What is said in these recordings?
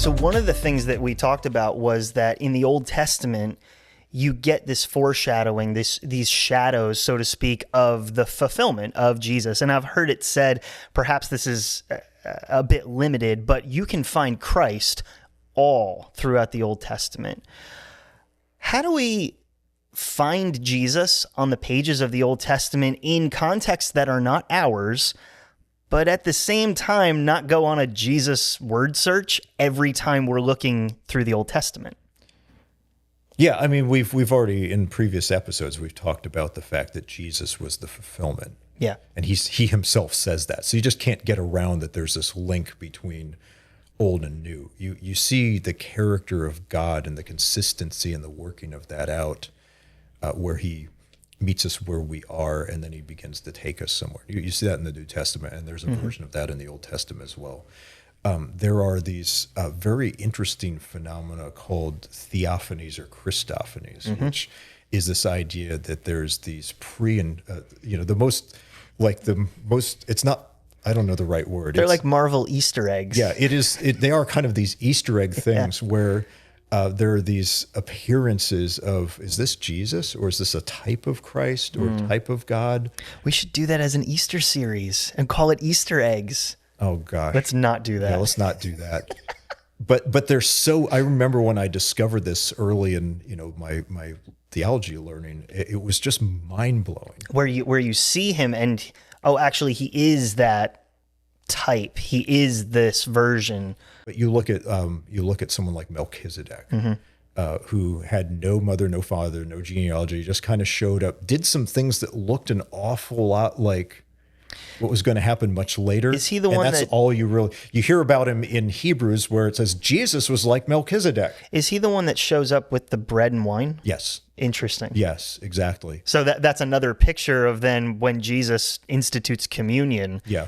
So one of the things that we talked about was that in the Old Testament, you get this foreshadowing, these shadows, so to speak, of the fulfillment of Jesus. And I've heard it said, perhaps this is a bit limited, but you can find Christ all throughout the Old Testament. How do we find Jesus on the pages of the Old Testament in contexts that are not ours, but at the same time not go on a Jesus word search every time we're looking through the Old Testament? Yeah, I mean, we've already, in previous episodes, we've talked about the fact that Jesus was the fulfillment. Yeah. And he himself says that. So you just can't get around that there's this link between old and new. You see the character of God and the consistency and the working of that out, where he meets us where we are, and then he begins to take us somewhere. You see that in the New Testament, and there's a version of that in the Old Testament as well. There are these very interesting phenomena called theophanies or Christophanies, which is this idea that there's these it's not, I don't know the right word. They're like Marvel Easter eggs. Yeah, it is. They are kind of these Easter egg things where there are these appearances of, is this Jesus, or is this a type of Christ or a type of God? We should do that as an Easter series and call it Easter eggs. Oh gosh. Let's not do that. Yeah, let's not do that. But they're so, I remember when I discovered this early in, my theology learning, it was just mind blowing. Where you see him and, oh, actually he is that type. He is this version. But you look at someone like Melchizedek, who had no mother, no father, no genealogy, just kind of showed up, did some things that looked an awful lot like what was going to happen much later. Is he the one that's that all you hear about him in Hebrews, where it says Jesus was like Melchizedek? Is he the one that shows up with the bread and wine? Yes. Interesting. Yes, exactly. So that's another picture of then when Jesus institutes communion. Yeah.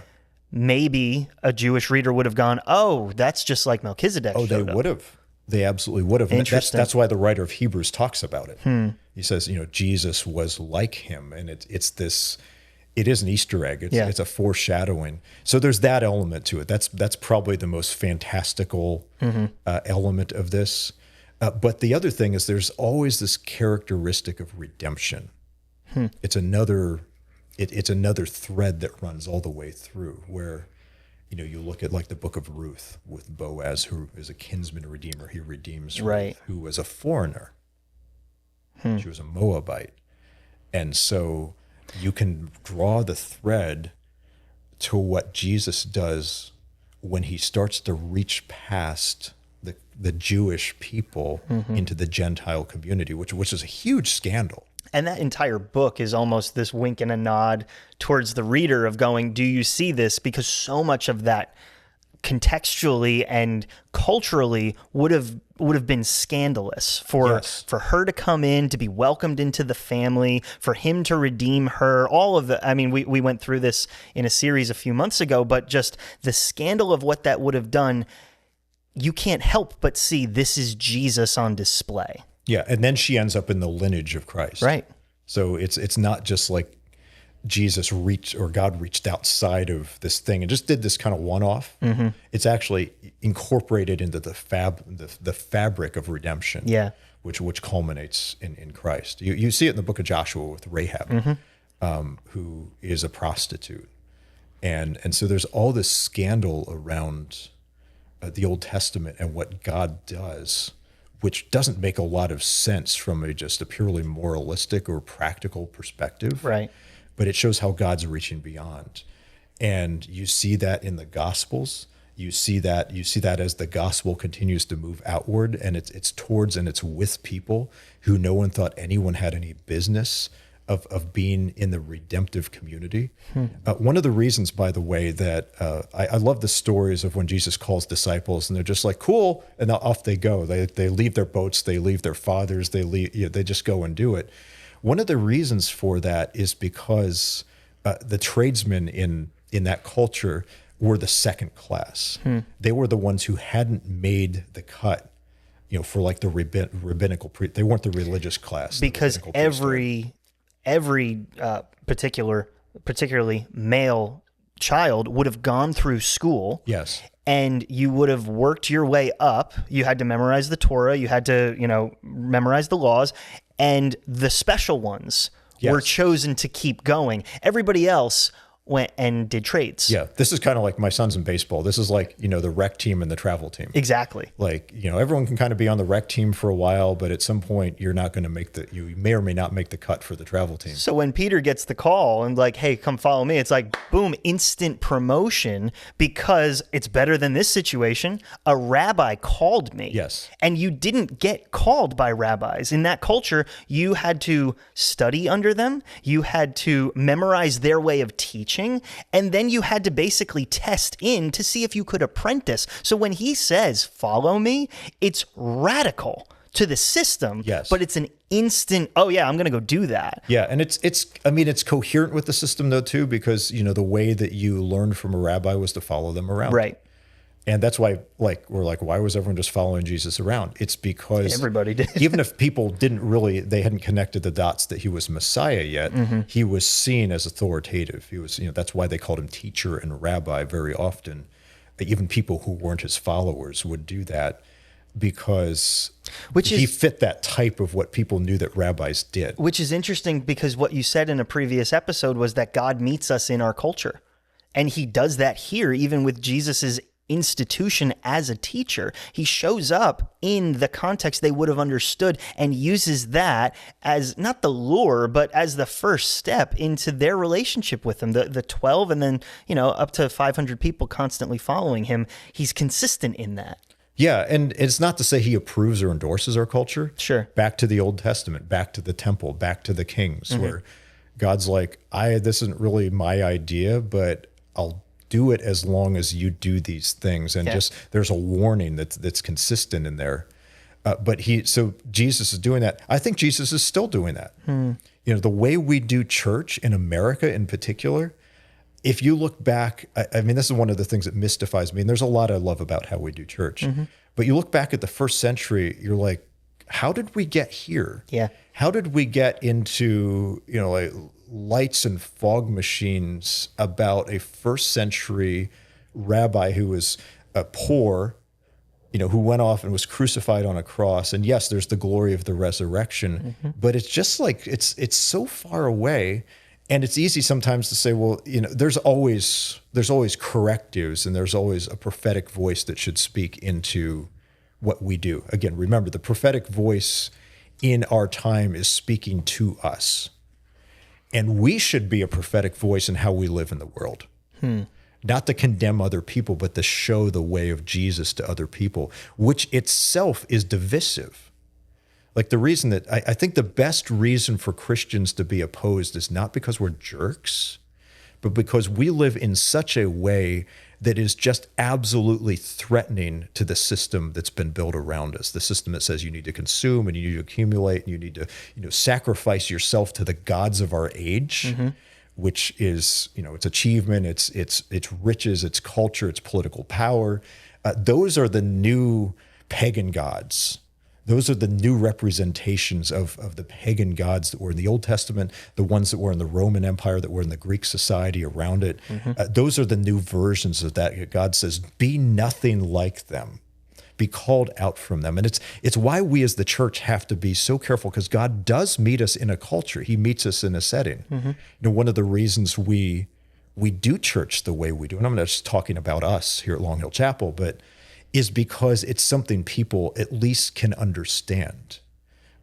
Maybe a Jewish reader would have gone, oh, that's just like Melchizedek. Oh, they would have. They absolutely would have. Interesting. That's why the writer of Hebrews talks about it. He says, Jesus was like him, and it's this. It is an Easter egg. It's a foreshadowing. So there's that element to it. That's probably the most fantastical element of this. But the other thing is there's always this characteristic of redemption. It's another thread that runs all the way through, where you look at like the book of Ruth with Boaz, who is a kinsman redeemer. He redeems Ruth, who was a foreigner. She was a Moabite. And so you can draw the thread to what Jesus does when he starts to reach past the Jewish people into the Gentile community, which is a huge scandal. And that entire book is almost this wink and a nod towards the reader of going, do you see this? Because so much of that contextually and culturally would have been scandalous for her to come in, to be welcomed into the family, for him to redeem her, all of the, I mean, we went through this in a series a few months ago, but just the scandal of what that would have done, you can't help but see this is Jesus on display. Yeah, and then she ends up in the lineage of Christ. Right. So it's not just like Jesus God reached outside of this thing and just did this kind of one-off. It's actually incorporated into the fabric of redemption. Yeah. Which culminates in Christ. You see it in the book of Joshua with Rahab, who is a prostitute, and so there's all this scandal around the Old Testament and what God does, which doesn't make a lot of sense from just a purely moralistic or practical perspective. Right. But it shows how God's reaching beyond. And you see that in the Gospels. You see that as the gospel continues to move outward, and it's towards and it's with people who no one thought anyone had any business of being in the redemptive community. One of the reasons, by the way, that I love the stories of when Jesus calls disciples and they're just like, cool, and off they go. They leave their boats, they leave their fathers, they just go and do it. One of the reasons for that is because the tradesmen in that culture were the second class. They were the ones who hadn't made the cut, for like the rabbinical they weren't the religious class. Because every particularly male child would have gone through school. Yes. And you would have worked your way up. You had to memorize the Torah. You had to, memorize the laws. And the special ones were chosen to keep going. Everybody else went and did trades. Yeah. This is kind of like my son's in baseball. This is like, the rec team and the travel team. Exactly. Like, everyone can kind of be on the rec team for a while, but at some point you're not going to you may or may not make the cut for the travel team. So when Peter gets the call and like, hey, come follow me, it's like, boom, instant promotion because it's better than this situation. A rabbi called me. Yes. And you didn't get called by rabbis. In that culture, you had to study under them. You had to memorize their way of teaching. And then you had to basically test in to see if you could apprentice. So when he says, follow me, it's radical to the system, but it's an instant, oh yeah, I'm going to go do that. Yeah. And it's coherent with the system though, too, because, the way that you learned from a rabbi was to follow them around. Right. And that's why, we're like, why was everyone just following Jesus around? It's because everybody did. Even if people they hadn't connected the dots that he was Messiah yet, he was seen as authoritative. He was, that's why they called him teacher and rabbi very often. Even people who weren't his followers would do that because he fit that type of what people knew that rabbis did. Which is interesting because what you said in a previous episode was that God meets us in our culture. And he does that here, even with Jesus's institution as a teacher. He shows up in the context they would have understood and uses that as not the lure, but as the first step into their relationship with him. The 12 and then, up to 500 people constantly following him. He's consistent in that. Yeah, and it's not to say he approves or endorses our culture. Sure. Back to the Old Testament, back to the temple, back to the kings, where God's like, this isn't really my idea, but I'll do it as long as you do these things. And there's a warning that's consistent in there. So Jesus is doing that. I think Jesus is still doing that. The way we do church in America in particular, if you look back, this is one of the things that mystifies me. And there's a lot I love about how we do church. But you look back at the first century, you're like, how did we get here? Yeah. How did we get into, lights and fog machines about a first century rabbi who was poor, who went off and was crucified on a cross? And yes, there's the glory of the resurrection, but it's just like, it's so far away. And it's easy sometimes to say, well, there's always correctives and there's always a prophetic voice that should speak into what we do. Again, remember, the prophetic voice in our time is speaking to us. And we should be a prophetic voice in how we live in the world. Not to condemn other people, but to show the way of Jesus to other people, which itself is divisive. Like the reason that I think the best reason for Christians to be opposed is not because we're jerks, but because we live in such a way that is just absolutely threatening to the system that's been built around us. The system that says you need to consume and you need to accumulate and you need to sacrifice yourself to the gods of our age, which is it's achievement, it's riches, it's culture, it's political power. Those are the new pagan gods. Those are the new representations of the pagan gods that were in the Old Testament, the ones that were in the Roman Empire, that were in the Greek society around it. Those are the new versions of that. God says, be nothing like them. Be called out from them. And it's why we as the church have to be so careful, because God does meet us in a culture. He meets us in a setting. One of the reasons we do church the way we do, and I'm not just talking about us here at Long Hill Chapel, but is because it's something people at least can understand.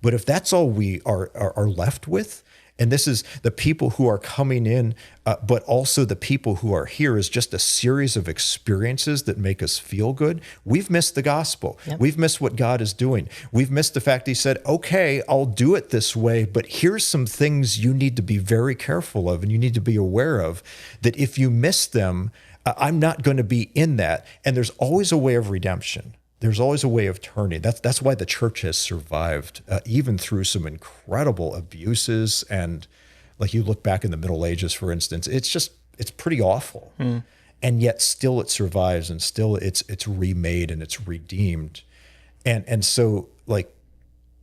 But if that's all we are left with, and this is the people who are coming in, but also the people who are here is just a series of experiences that make us feel good, we've missed the gospel. Yep. We've missed what God is doing. We've missed the fact He said, okay, I'll do it this way, but here's some things you need to be very careful of and you need to be aware of, that if you miss them, I'm not going to be in that. And there's always a way of redemption. There's always a way of turning. That's why the church has survived, even through some incredible abuses. And like you look back in the Middle Ages, for instance, it's pretty awful. And yet still it survives, and still it's remade and it's redeemed. And so like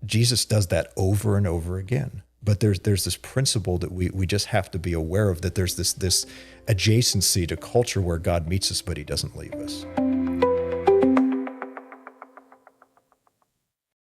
Jesus does that over and over again. But there's this principle that we just have to be aware of, that there's this adjacency to culture where God meets us, but he doesn't leave us.